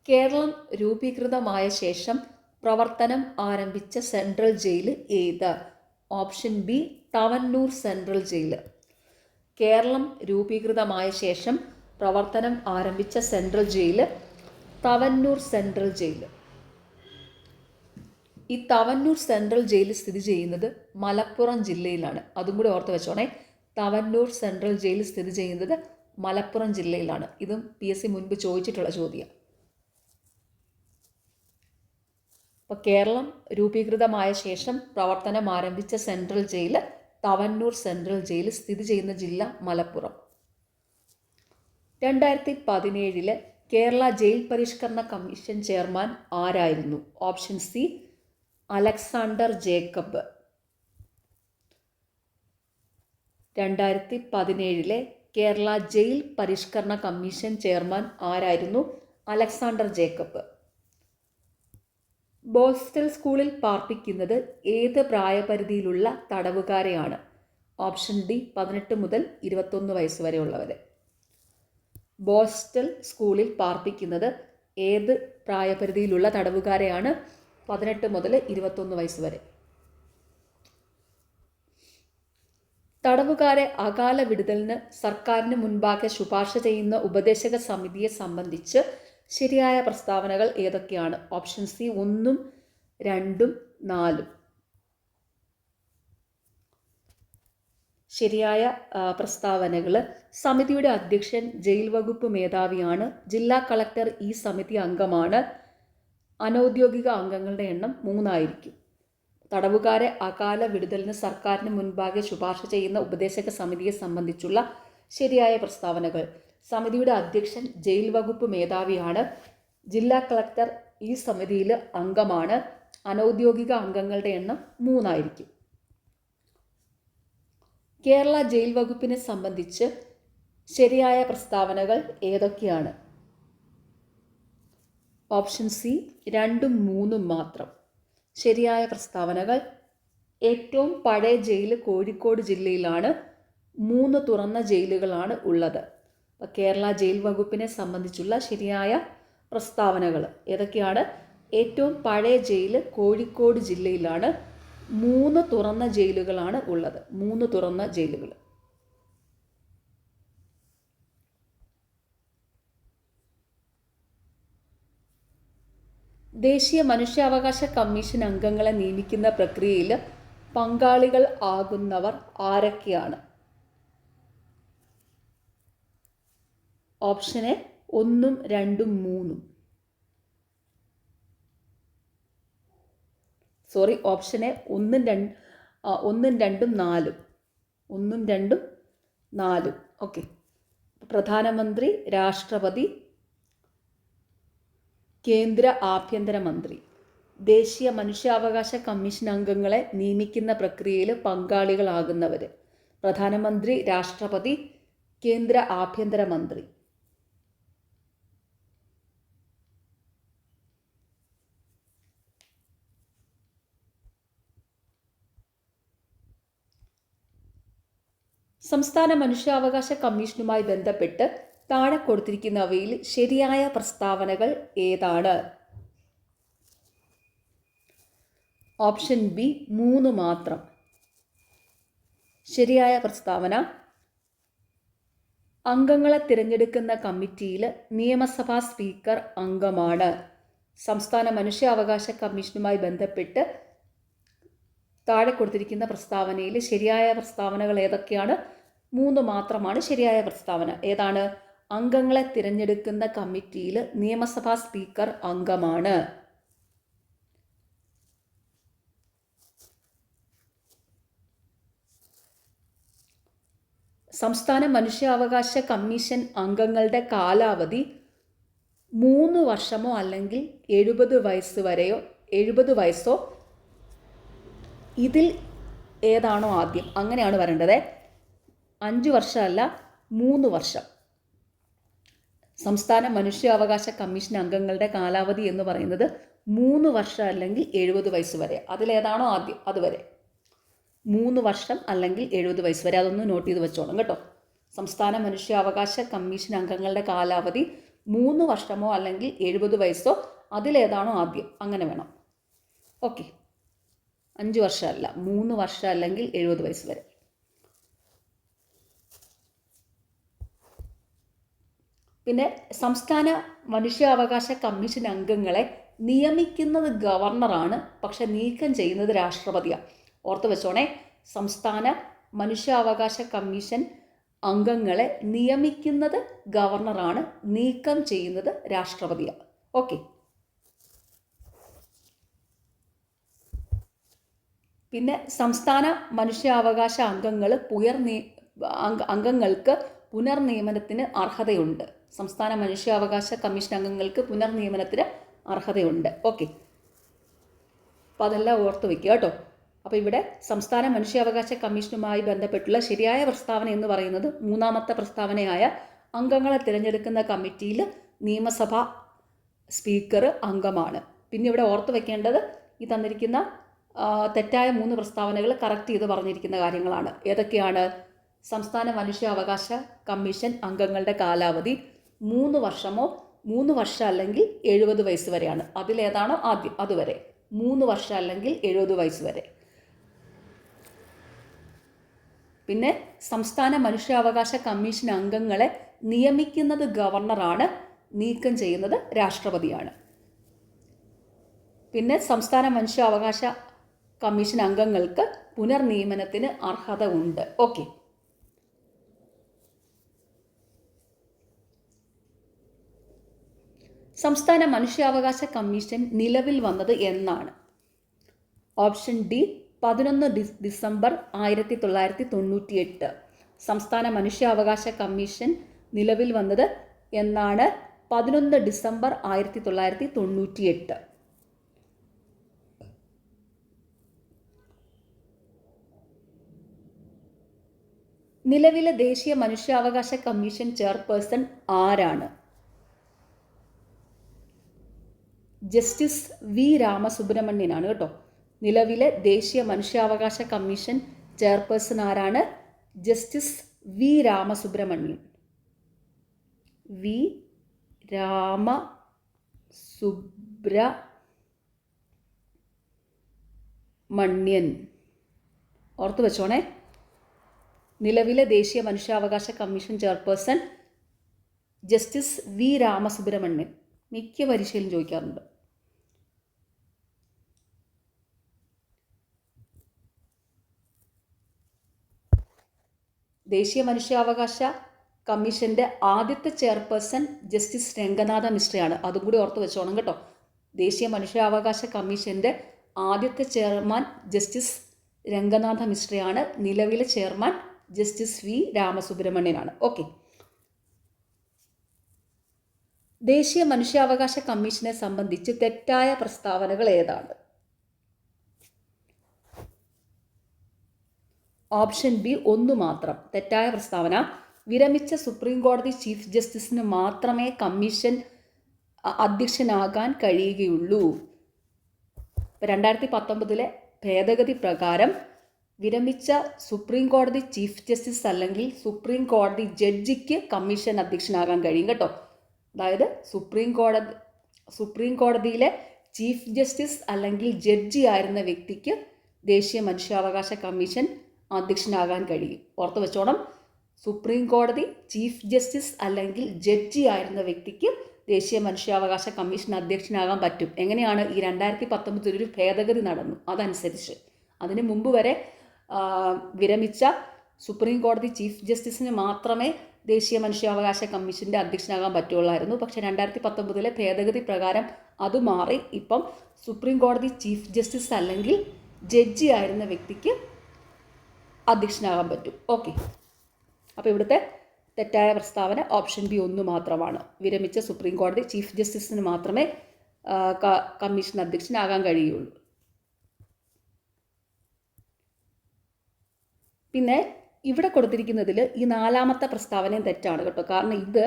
കേരളം രൂപീകൃതമായ ശേഷം പ്രവർത്തനം ആരംഭിച്ച സെൻട്രൽ ജയിൽ ഏത്? Option B Thavanoor central jail. Keralam രൂപീകൃതമായ ശേഷം പ്രവർത്തനം ആരംഭിച്ച central jail Thavanoor central jail. ഈ തവന്നൂർ സെൻട്രൽ ജയിൽ സ്ഥിതി ചെയ്യുന്നത് മലപ്പുറം ജില്ലയിലാണ്. അതും കൂടി ഓർത്ത് വെച്ചോണേ. തവന്നൂർ സെൻട്രൽ ജയിൽ സ്ഥിതി ചെയ്യുന്നത് മലപ്പുറം ജില്ലയിലാണ്. ഇതും PSC മുൻപ് ചോദിച്ചിട്ടുള്ള ചോദ്യമാണ്. അപ്പോൾ കേരളം രൂപീകൃതമായ ശേഷം പ്രവർത്തനം ആരംഭിച്ച central jail Thavanoor central jail. സ്ഥിതി ചെയ്യുന്ന ജില്ല മലപ്പുറം. 2017 കേരള ജയിൽ പരിഷ്കരണ കമ്മീഷൻ ചെയർമാൻ ആരായിരുന്നു? Option C Alexander Jacob. 2017 Kerala jail പരിഷ്കരണ കമ്മീഷൻ ചെയർമാൻ ആരായിരുന്നു? അലക്സാണ്ടർ ജേക്കബ്. ബോസ്റ്റൽ സ്കൂളിൽ പാർപ്പിക്കുന്നത് ഏത് പ്രായപരിധിയിലുള്ള തടവുകാരെയാണ്? ഓപ്ഷൻ ഡി 18 മുതൽ 21 വയസ്സ് വരെയുള്ളവരെ. ബോസ്റ്റൽ സ്കൂളിൽ പാർപ്പിക്കുന്നത് ഏത് പ്രായപരിധിയിലുള്ള തടവുകാരെയാണ്? 18 മുതൽ 21 വയസ്സ് വരെ. തടവുകാരെ അകാല വിടുതലിന് സർക്കാരിന് മുൻപാകെ ശുപാർശ ചെയ്യുന്ന ഉപദേശക സമിതിയെ സംബന്ധിച്ച് ശരിയായ പ്രസ്താവനകൾ ഏതൊക്കെയാണ്? Option C 1, 2, 4. ശരിയായ പ്രസ്താവനകൾ: സമിതിയുടെ അധ്യക്ഷൻ ജയിൽ വകുപ്പ് മേധാവിയാണ്. ജില്ലാ കളക്ടർ ഈ സമിതി അംഗമാണ്. അനൗദ്യോഗിക അംഗങ്ങളുടെ എണ്ണം 3 ആയിരിക്കും. തടവുകാരെ അകാല വിടുതലിന് സർക്കാരിന് മുൻപാകെ ശുപാർശ ചെയ്യുന്ന ഉപദേശക സമിതിയെ സംബന്ധിച്ചുള്ള ശരിയായ പ്രസ്താവനകൾ: സമിതിയുടെ അധ്യക്ഷൻ ജയിൽ വകുപ്പ് മേധാവിയാണ്. ജില്ലാ കളക്ടർ ഈ സമിതിയിൽ അംഗമാണ്. അനൗദ്യോഗിക അംഗങ്ങളുടെ എണ്ണം 3 ആയിരിക്കും. കേരള ജയിൽ വകുപ്പിനെ സംബന്ധിച്ച് ശരിയായ പ്രസ്താവനകൾ ഏതൊക്കെയാണ്? ഓപ്ഷൻ സി 2ഉം 3ഉം മാത്രം. ശരിയായ പ്രസ്താവനകൾ: ഏറ്റവും പഴയ ജയിൽ കോഴിക്കോട് ജില്ലയിലാണ്. 3 തുറന്ന ജയിലുകളാണ് ഉള്ളത്. കേരള ജയിൽ വകുപ്പിനെ സംബന്ധിച്ചുള്ള ശരിയായ പ്രസ്താവനകൾ ഏതൊക്കെയാണ്? ഏറ്റവും പഴയ ജയിൽ കോഴിക്കോട് ജില്ലയിലാണ്. 3 തുറന്ന ജയിലുകളാണ് ഉള്ളത്. 3 തുറന്ന ജയിലുകൾ. ദേശീയ മനുഷ്യാവകാശ കമ്മീഷൻ അംഗങ്ങളെ നിയമിക്കുന്ന പ്രക്രിയയിൽ പങ്കാളികൾ ആകുന്നവർ ആരൊക്കെയാണ്? Option A 1, 2, 3. Sorry, option A 1, 2, 4. 1, 2, 4. Okay. പ്രധാനമന്ത്രി, രാഷ്ട്രപതി, കേന്ദ്ര ആഭ്യന്തരമന്ത്രി. ദേശീയ മനുഷ്യാവകാശ കമ്മീഷൻ അംഗങ്ങളെ നിയമിക്കുന്ന പ്രക്രിയയിൽ പങ്കാളികളാകുന്നവർ: പ്രധാനമന്ത്രി, രാഷ്ട്രപതി, കേന്ദ്ര ആഭ്യന്തരമന്ത്രി. സംസ്ഥാന മനുഷ്യാവകാശ കമ്മീഷനുമായി ബന്ധപ്പെട്ട് താഴെ കൊടുത്തിരിക്കുന്നവയിൽ ശരിയായ പ്രസ്താവനകൾ ഏതാണ്? ഓപ്ഷൻ ബി 3 മാത്രം. ശരിയായ പ്രസ്താവന: അംഗങ്ങളെ തിരഞ്ഞെടുക്കുന്ന കമ്മിറ്റിയിൽ നിയമസഭാ സ്പീക്കർ അംഗമാണ്. സംസ്ഥാന മനുഷ്യാവകാശ കമ്മീഷനുമായി ബന്ധപ്പെട്ട് താഴെ കൊടുത്തിരിക്കുന്ന പ്രസ്താവനയിൽ ശരിയായ പ്രസ്താവനകൾ ഏതൊക്കെയാണ്? 3 മാത്രമാണ് ശരിയായ പ്രസ്താവന. ഏതാണ്? അംഗങ്ങളെ തിരഞ്ഞെടുക്കുന്ന കമ്മിറ്റിയിൽ നിയമസഭാ സ്പീക്കർ അംഗമാണ്. സംസ്ഥാന മനുഷ്യാവകാശ കമ്മീഷൻ അംഗങ്ങളുടെ കാലാവധി 3 വർഷമോ അല്ലെങ്കിൽ 70 വയസ്സോ ഇതിൽ ഏതാണോ ആദ്യം അങ്ങനെയാണ് വരേണ്ടത്. 5 വർഷമല്ല, 3 വർഷം. സംസ്ഥാന മനുഷ്യാവകാശ കമ്മീഷൻ അംഗങ്ങളുടെ കാലാവധി എന്ന് പറയുന്നത് 3 വർഷം അല്ലെങ്കിൽ 70 വയസ്സ് വരെ. അതിലേതാണോ ആദ്യം അതുവരെ. 3 വർഷം അല്ലെങ്കിൽ 70 വയസ്സ് വരെ. അതൊന്ന് നോട്ട് ചെയ്ത് വെച്ചോണം കേട്ടോ. സംസ്ഥാന മനുഷ്യാവകാശ കമ്മീഷൻ അംഗങ്ങളുടെ കാലാവധി 3 വർഷമോ അല്ലെങ്കിൽ 70 വയസ്സോ, അതിലേതാണോ ആദ്യം, അങ്ങനെ വേണം. ഓക്കെ, 5 വർഷമല്ല, 3 വർഷം അല്ലെങ്കിൽ 70 വയസ്സ് വരെ. പിന്നെ സംസ്ഥാന മനുഷ്യാവകാശ കമ്മീഷൻ അംഗങ്ങളെ നിയമിക്കുന്നത് ഗവർണറാണ്, പക്ഷെ നീക്കം ചെയ്യുന്നത് രാഷ്ട്രപതിയാണ്. ഓർത്ത് വെച്ചോണേ, സംസ്ഥാന മനുഷ്യാവകാശ കമ്മീഷൻ അംഗങ്ങളെ നിയമിക്കുന്നത് ഗവർണറാണ്, നീക്കം ചെയ്യുന്നത് രാഷ്ട്രപതിയാണ്. ഓക്കെ. പിന്നെ സംസ്ഥാന മനുഷ്യാവകാശ അംഗങ്ങൾക്ക് പുനർനിയമനത്തിന് അർഹതയുണ്ട്. സംസ്ഥാന മനുഷ്യാവകാശ കമ്മീഷൻ അംഗങ്ങൾക്ക് പുനർനിയമനത്തിന് അർഹതയുണ്ട്. ഓക്കെ, അപ്പോൾ അതെല്ലാം ഓർത്ത് വയ്ക്കുക കേട്ടോ. അപ്പോൾ ഇവിടെ സംസ്ഥാന മനുഷ്യാവകാശ കമ്മീഷനുമായി ബന്ധപ്പെട്ടുള്ള ശരിയായ പ്രസ്താവന എന്ന് പറയുന്നത് 3ാമത്തെ പ്രസ്താവനയായ അംഗങ്ങളെ തിരഞ്ഞെടുക്കുന്ന കമ്മിറ്റിയിൽ നിയമസഭാ സ്പീക്കർ അംഗമാണ്. പിന്നെ ഇവിടെ ഓർത്ത് വയ്ക്കേണ്ടത് ഈ തന്നിരിക്കുന്ന തെറ്റായ 3 പ്രസ്താവനകൾ കറക്റ്റ് ചെയ്ത് പറഞ്ഞിരിക്കുന്ന കാര്യങ്ങളാണ്. ഏതൊക്കെയാണ്? സംസ്ഥാന മനുഷ്യാവകാശ കമ്മീഷൻ അംഗങ്ങളുടെ കാലാവധി 3 വർഷമോ 3 വർഷം അല്ലെങ്കിൽ 70 വയസ്സ് വരെയാണ്. അതിലേതാണോ ആദ്യം അതുവരെ. 3 വർഷം അല്ലെങ്കിൽ 70 വയസ്സ് വരെ. പിന്നെ സംസ്ഥാന മനുഷ്യാവകാശ കമ്മീഷൻ അംഗങ്ങളെ നിയമിക്കുന്നത് ഗവർണറാണ്, നീക്കം ചെയ്യുന്നത് രാഷ്ട്രപതിയാണ്. പിന്നെ സംസ്ഥാന മനുഷ്യാവകാശ കമ്മീഷൻ അംഗങ്ങൾക്ക് പുനർനിയമനത്തിന് അർഹത ഉണ്ട്. ഓക്കെ. സംസ്ഥാന മനുഷ്യാവകാശ കമ്മീഷൻ നിലവിൽ വന്നത് എന്നാണ്? Option D 11 December 1998. സംസ്ഥാന മനുഷ്യാവകാശ കമ്മീഷൻ നിലവിൽ വന്നത് എന്നാണ്? 11 ഡിസംബർ 1998. നിലവിലെ ദേശീയ മനുഷ്യാവകാശ കമ്മീഷൻ ചെയർപേഴ്സൺ ആരാണ്? ജസ്റ്റിസ് വി രാമസുബ്രഹ്മണ്യനാണ് കേട്ടോ. നിലവിലെ ദേശീയ മനുഷ്യാവകാശ കമ്മീഷൻ ചെയർപേഴ്സൺ ആരാണ്? Justice V Ramasubramanian. V Ramasubramanian. ഓർത്തു വെച്ചോണേ, നിലവിലെ ദേശീയ മനുഷ്യാവകാശ commission chairperson justice V Ramasubramanian. മിക്ക പരീക്ഷയിലും ചോദിക്കാറുണ്ട്. ദേശീയ മനുഷ്യാവകാശ കമ്മീഷൻ്റെ ആദ്യത്തെ ചെയർപേഴ്സൺ ജസ്റ്റിസ് രംഗനാഥ മിശ്രയാണ്. അതും കൂടി ഓർത്ത് വെച്ചോണം കേട്ടോ. ദേശീയ മനുഷ്യാവകാശ കമ്മീഷൻ്റെ ആദ്യത്തെ ചെയർമാൻ ജസ്റ്റിസ് രംഗനാഥ മിശ്രയാണ്. നിലവിലെ ചെയർമാൻ ജസ്റ്റിസ് വി രാമസുബ്രഹ്മണ്യനാണ്. ഓക്കെ. ദേശീയ മനുഷ്യാവകാശ കമ്മീഷനെ സംബന്ധിച്ച് തെറ്റായ പ്രസ്താവനകൾ ഏതാണ്? ഓപ്ഷൻ ബി 1 മാത്രം. തെറ്റായ പ്രസ്താവന: വിരമിച്ച സുപ്രീം കോടതി ചീഫ് ജസ്റ്റിസിന് മാത്രമേ കമ്മീഷൻ അധ്യക്ഷനാകാൻ കഴിയുകയുള്ളൂ. 2019 ഭേദഗതി പ്രകാരം വിരമിച്ച സുപ്രീം കോടതി ചീഫ് ജസ്റ്റിസ് അല്ലെങ്കിൽ സുപ്രീം കോടതി ജഡ്ജിക്ക് കമ്മീഷൻ അധ്യക്ഷനാകാൻ കഴിയും കേട്ടോ. അതായത് സുപ്രീം കോടതിയിലെ ചീഫ് ജസ്റ്റിസ് അല്ലെങ്കിൽ ജഡ്ജി ആയിരുന്ന വ്യക്തിക്ക് ദേശീയ മനുഷ്യാവകാശ കമ്മീഷൻ അധ്യക്ഷനാകാൻ കഴിയും. ഓർത്തു വെച്ചോണം, സുപ്രീം കോടതി ചീഫ് ജസ്റ്റിസ് അല്ലെങ്കിൽ ജഡ്ജി ആയിരുന്ന വ്യക്തിക്ക് ദേശീയ മനുഷ്യാവകാശ കമ്മീഷൻ അധ്യക്ഷനാകാൻ പറ്റും. എങ്ങനെയാണ്? ഈ 2019 ഒരു ഭേദഗതി നടന്നു, അതനുസരിച്ച്. അതിന് മുമ്പ് വരെ വിരമിച്ച സുപ്രീം കോടതി ചീഫ് ജസ്റ്റിസിന് മാത്രമേ ദേശീയ മനുഷ്യാവകാശ കമ്മീഷൻ്റെ അധ്യക്ഷനാകാൻ പറ്റുള്ളായിരുന്നു. പക്ഷേ 2019 ഭേദഗതി പ്രകാരം അത് മാറി. ഇപ്പം സുപ്രീം കോടതി ചീഫ് ജസ്റ്റിസ് അല്ലെങ്കിൽ ജഡ്ജി ആയിരുന്ന വ്യക്തിക്ക് അധ്യക്ഷനാകാൻ പറ്റും. ഓക്കെ. അപ്പോൾ ഇവിടുത്തെ തെറ്റായ പ്രസ്താവന ഓപ്ഷൻ ബി 1 മാത്രമാണ്. വിരമിച്ച സുപ്രീം കോടതി ചീഫ് ജസ്റ്റിസിന് മാത്രമേ കമ്മീഷൻ അധ്യക്ഷനാകാൻ കഴിയുള്ളൂ. പിന്നെ ഇവിടെ കൊടുത്തിരിക്കുന്നതിൽ ഈ 4ാമത്തെ പ്രസ്താവനയും തെറ്റാണ് കേട്ടോ. കാരണം ഇത്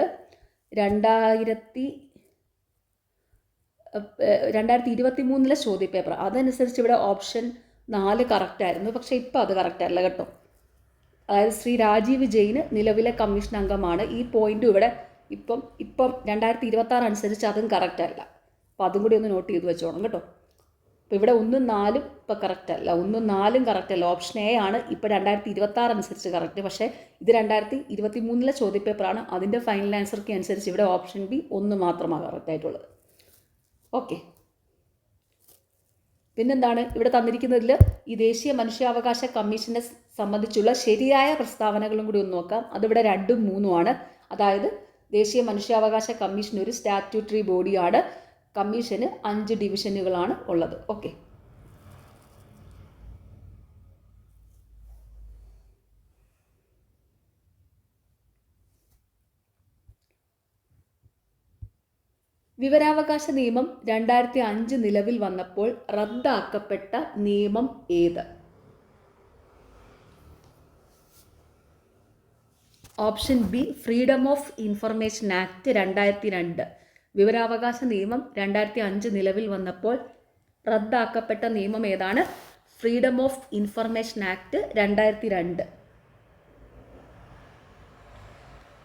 2023 ചോദ്യപേപ്പർ. അതനുസരിച്ച് ഇവിടെ ഓപ്ഷൻ 4 കറക്റ്റായിരുന്നു. പക്ഷേ ഇപ്പോൾ അത് കറക്റ്റല്ല കേട്ടോ. അതായത് ശ്രീ രാജീവ് ജെയിൻ നിലവിലെ കമ്മീഷൻ അംഗമാണ്. ഈ പോയിന്റും ഇവിടെ ഇപ്പം 2026 അനുസരിച്ച് അതും കറക്റ്റല്ല. അപ്പോൾ അതും കൂടി ഒന്ന് നോട്ട് ചെയ്ത് വെച്ചോണം കേട്ടോ. അപ്പോൾ ഇവിടെ 1, 4 ഇപ്പോൾ കറക്റ്റല്ല, 1, 4 കറക്റ്റല്ല. ഓപ്ഷൻ എ ആണ് ഇപ്പോൾ 2026 അനുസരിച്ച് കറക്റ്റ്. പക്ഷേ ഇത് 2023 ചോദ്യപേപ്പറാണ്. അതിൻ്റെ ഫൈനൽ ആൻസർക്ക് അനുസരിച്ച് ഇവിടെ ഓപ്ഷൻ ബി 1 മാത്രമാണ് കറക്റ്റായിട്ടുള്ളത്. ഓക്കെ. പിന്നെന്താണ് ഇവിടെ തന്നിരിക്കുന്നതിൽ ഈ ദേശീയ മനുഷ്യാവകാശ കമ്മീഷനെ സംബന്ധിച്ചുള്ള ശരിയായ പ്രസ്താവനകളും കൂടി ഒന്ന് നോക്കാം. അതിവിടെ 2ഉം 3ഉമാണ്. അതായത് ദേശീയ മനുഷ്യാവകാശ കമ്മീഷൻ ഒരു സ്റ്റാറ്റ്യൂട്ടറി ബോഡിയാണ്. കമ്മീഷന് 5 ഡിവിഷനുകളാണ് ഉള്ളത്. ഓക്കെ. വിവരാവകാശ നിയമം 2005 നിലവിൽ വന്നപ്പോൾ റദ്ദാക്കപ്പെട്ട നിയമം ഏത്? Option B freedom of information act 2002. വിവരാവകാശ നിയമം 2005 നിലവിൽ വന്നപ്പോൾ റദ്ദാക്കപ്പെട്ട നിയമം ഏതാണ്? Freedom of information act 2002.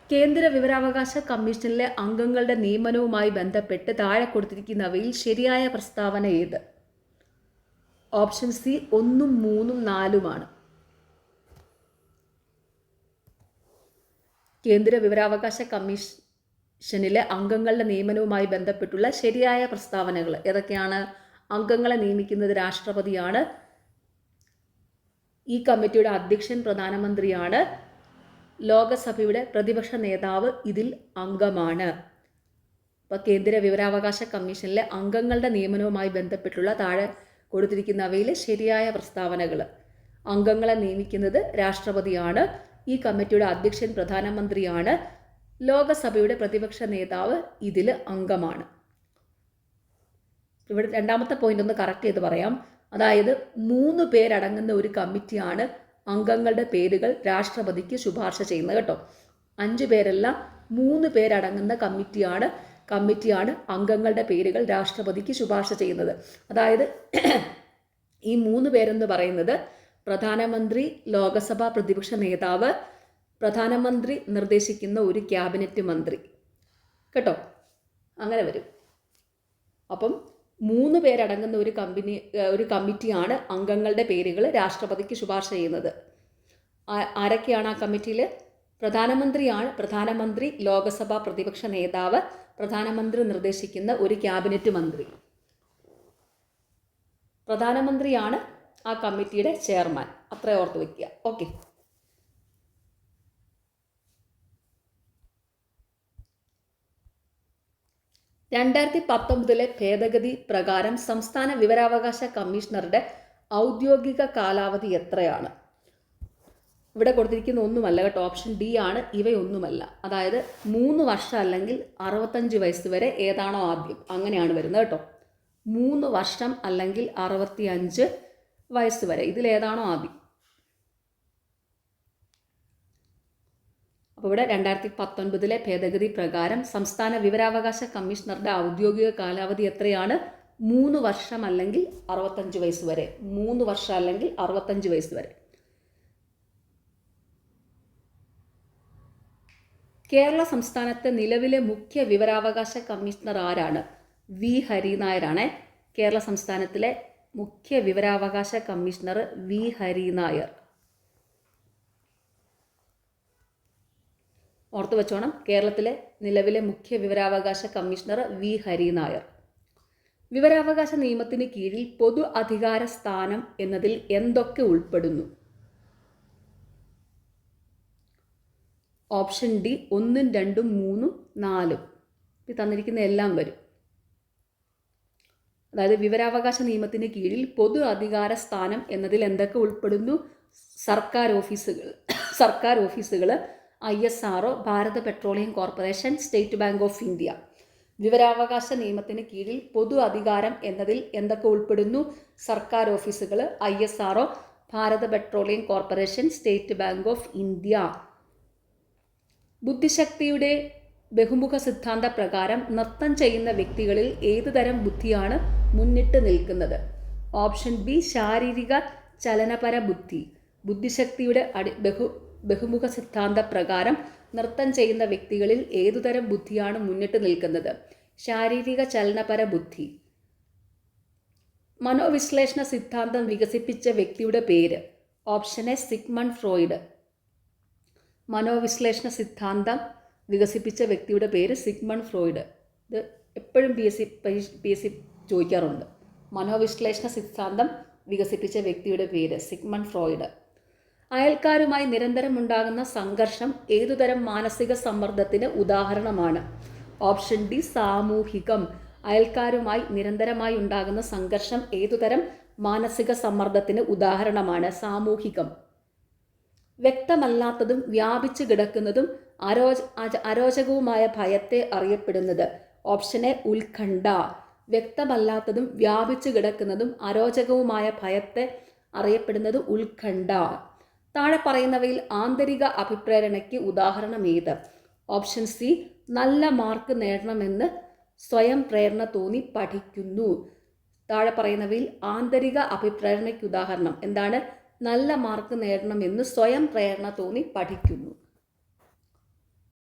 കേന്ദ്ര വിവരാവകാശ കമ്മീഷനിലെ അംഗങ്ങളുടെ നിയമനവുമായി ബന്ധപ്പെട്ട് താഴെ കൊടുത്തിരിക്കുന്നവയിൽ ശരിയായ പ്രസ്താവന ഏത്? ഓപ്ഷൻ സി 1, 3, 4 കേന്ദ്ര വിവരാവകാശ കമ്മീഷനിലെ അംഗങ്ങളുടെ നിയമനവുമായി ബന്ധപ്പെട്ടുള്ള ശരിയായ പ്രസ്താവനകൾ ഏതൊക്കെയാണ്? അംഗങ്ങളെ നിയമിക്കുന്നത് രാഷ്ട്രപതിയാണ്. ഈ കമ്മിറ്റിയുടെ അധ്യക്ഷൻ പ്രധാനമന്ത്രിയാണ്. ലോകസഭയുടെ പ്രതിപക്ഷ നേതാവ് ഇതിൽ അംഗമാണ്. അപ്പോൾ കേന്ദ്ര വിവരാവകാശ കമ്മീഷനിലെ അംഗങ്ങളുടെ നിയമനവുമായി ബന്ധപ്പെട്ടുള്ള താഴെ കൊടുത്തിരിക്കുന്നവയിൽ ശരിയായ പ്രസ്താവനകൾ: അംഗങ്ങളെ നിയമിക്കുന്നത് രാഷ്ട്രപതിയാണ്. ഈ കമ്മിറ്റിയുടെ അധ്യക്ഷൻ പ്രധാനമന്ത്രിയാണ്. ലോകസഭയുടെ പ്രതിപക്ഷ നേതാവ് ഇതിൽ അംഗമാണ്. ഇവിടെ രണ്ടാമത്തെ പോയിന്റ് ഒന്ന് കറക്റ്റ് ചെയ്ത് പറയാം. അതായത് 3 പേരടങ്ങുന്ന ഒരു കമ്മിറ്റിയാണ് അംഗങ്ങളുടെ പേരുകൾ രാഷ്ട്രപതിക്ക് ശുപാർശ ചെയ്യുന്നത് കേട്ടോ. 5 പേരല്ല, 3 പേരടങ്ങുന്ന കമ്മിറ്റിയാണ് അംഗങ്ങളുടെ പേരുകൾ രാഷ്ട്രപതിക്ക് ശുപാർശ ചെയ്യുന്നത്. അതായത് ഈ 3 പേരെന്ന് പറയുന്നത് പ്രധാനമന്ത്രി, ലോകസഭ പ്രതിപക്ഷ നേതാവ്, പ്രധാനമന്ത്രി നിർദ്ദേശിക്കുന്ന ഒരു ക്യാബിനറ്റ് മന്ത്രി കേട്ടോ. അങ്ങനെ വരും. അപ്പം 3 പേരടങ്ങുന്ന ഒരു കമ്മിറ്റിയാണ് അംഗങ്ങളുടെ പേരുകൾ രാഷ്ട്രപതിക്ക് ശുപാർശ ചെയ്യുന്നത്. ആരൊക്കെയാണ് ആ കമ്മിറ്റിയിൽ? പ്രധാനമന്ത്രിയാണ്. പ്രധാനമന്ത്രി, ലോകസഭ പ്രതിപക്ഷ നേതാവ്, പ്രധാനമന്ത്രി നിർദ്ദേശിക്കുന്ന ഒരു ക്യാബിനറ്റ് മന്ത്രി. പ്രധാനമന്ത്രിയാണ് ആ കമ്മിറ്റിയുടെ ചെയർമാൻ. അത്ര ഓർത്ത് വയ്ക്കുക. ഓക്കെ. (2019) ഭേദഗതി പ്രകാരം സംസ്ഥാന വിവരാവകാശ കമ്മീഷണറുടെ ഔദ്യോഗിക കാലാവധി എത്രയാണ്? ഇവിടെ കൊടുത്തിരിക്കുന്ന ഒന്നുമല്ല കേട്ടോ. ഓപ്ഷൻ ഡി ആണ്. ഇവയൊന്നുമല്ല. അതായത് 3 വർഷം അല്ലെങ്കിൽ 65 വയസ്സ് വരെ ഏതാണോ ആദ്യം, അങ്ങനെയാണ് വരുന്നത് കേട്ടോ. 3 വർഷം അല്ലെങ്കിൽ 65 വയസ്സ് വരെ, ഇതിലേതാണോ ആദ്യം. അപ്പോൾ ഇവിടെ 2019 ഭേദഗതി പ്രകാരം സംസ്ഥാന വിവരാവകാശ കമ്മീഷണറുടെ ഔദ്യോഗിക കാലാവധി എത്രയാണ്? 3 വർഷം അല്ലെങ്കിൽ 65 വയസ്സ് വരെ. 3 വർഷം അല്ലെങ്കിൽ 65 വയസ്സ് വരെ. കേരള സംസ്ഥാനത്തെ നിലവിലെ മുഖ്യ വിവരാവകാശ കമ്മീഷണർ ആരാണ്? വി ഹരിനായരാണ്. കേരള സംസ്ഥാനത്തിലെ മുഖ്യ വിവരാവകാശ കമ്മീഷണർ വി ഹരിനായർ. ഓർത്തു വെച്ചോണം. കേരളത്തിലെ നിലവിലെ മുഖ്യ വിവരാവകാശ കമ്മീഷണർ വി ഹരിനായർ. വിവരാവകാശ നിയമത്തിന് കീഴിൽ പൊതു അധികാര സ്ഥാനം എന്നതിൽ എന്തൊക്കെ ഉൾപ്പെടുന്നു? Option D 1, 2, 3, 4. ഇത് തന്നിരിക്കുന്ന എല്ലാം വരും. അതായത് വിവരാവകാശ നിയമത്തിന് കീഴിൽ പൊതു അധികാര സ്ഥാനം എന്നതിൽ എന്തൊക്കെ ഉൾപ്പെടുന്നു? സർക്കാർ ഓഫീസുകൾ, ISRO, Bharat petroleum corporation, state bank of India. വിവരാവകാശ നിയമത്തിന് കീഴിൽ പൊതു അധികാരം എന്നതിൽ എന്തൊക്കെ ഉൾപ്പെടുന്നു? സർക്കാർ ഓഫീസുകൾ, ISRO, Bharat petroleum corporation, state bank of India. ബുദ്ധിശക്തിയുടെ ബഹുമുഖ സിദ്ധാന്ത പ്രകാരം നൃത്തം ചെയ്യുന്ന വ്യക്തികളിൽ ഏതുതരം ബുദ്ധിയാണ് മുന്നിട്ട് നിൽക്കുന്നത്? ഓപ്ഷൻ ബി ശാരീരിക ചലനപര ബുദ്ധി. ബുദ്ധിശക്തിയുടെ ബഹുമുഖ സിദ്ധാന്ത പ്രകാരം നൃത്തം ചെയ്യുന്ന വ്യക്തികളിൽ ഏതുതരം ബുദ്ധിയാണ് മുന്നിട്ട് നിൽക്കുന്നത്? ശാരീരിക ചലനപര ബുദ്ധി. മനോവിശ്ലേഷണ സിദ്ധാന്തം വികസിപ്പിച്ച വ്യക്തിയുടെ പേര്? Option A Sigmund Freud. മനോവിശ്ലേഷണ സിദ്ധാന്തം വികസിപ്പിച്ച വ്യക്തിയുടെ പേര് സിഗ്മണ്ട് ഫ്രോയിഡ്. ഇത് എപ്പോഴും പി എസ് സി ചോദിക്കാറുണ്ട്. മനോവിശ്ലേഷണ സിദ്ധാന്തം വികസിപ്പിച്ച വ്യക്തിയുടെ പേര് സിഗ്മണ്ട് ഫ്രോയിഡ്. അയൽക്കാരുമായി നിരന്തരം ഉണ്ടാകുന്ന സംഘർഷം ഏതുതരം മാനസിക സമ്മർദ്ദത്തിന് ഉദാഹരണമാണ്? Option D സാമൂഹികം. അയൽക്കാരുമായി നിരന്തരമായി ഉണ്ടാകുന്ന സംഘർഷം ഏതുതരം മാനസിക സമ്മർദ്ദത്തിന് ഉദാഹരണമാണ്? സാമൂഹികം. വ്യക്തമല്ലാത്തതും വ്യാപിച്ചു കിടക്കുന്നതും അരോചകവുമായ ഭയത്തെ അറിയപ്പെടുന്നത്? ഓപ്ഷൻ എ ഉത്കണ്ഠ. വ്യക്തമല്ലാത്തതും വ്യാപിച്ചു കിടക്കുന്നതും അരോചകവുമായ ഭയത്തെ അറിയപ്പെടുന്നത് ഉത്കണ്ഠ. താഴെ പറയുന്നവയിൽ ആന്തരിക അഭിപ്രേരണയ്ക്ക് ഉദാഹരണം ഏത്? ഓപ്ഷൻ സി നല്ല മാർക്ക് നേടണമെന്ന് സ്വയം പ്രേരണ തോന്നി പഠിക്കുന്നു. താഴെ പറയുന്നവയിൽ ആന്തരിക അഭിപ്രേരണയ്ക്ക് ഉദാഹരണം എന്താണ്? നല്ല മാർക്ക് നേടണമെന്ന് സ്വയം പ്രേരണ തോന്നി പഠിക്കുന്നു.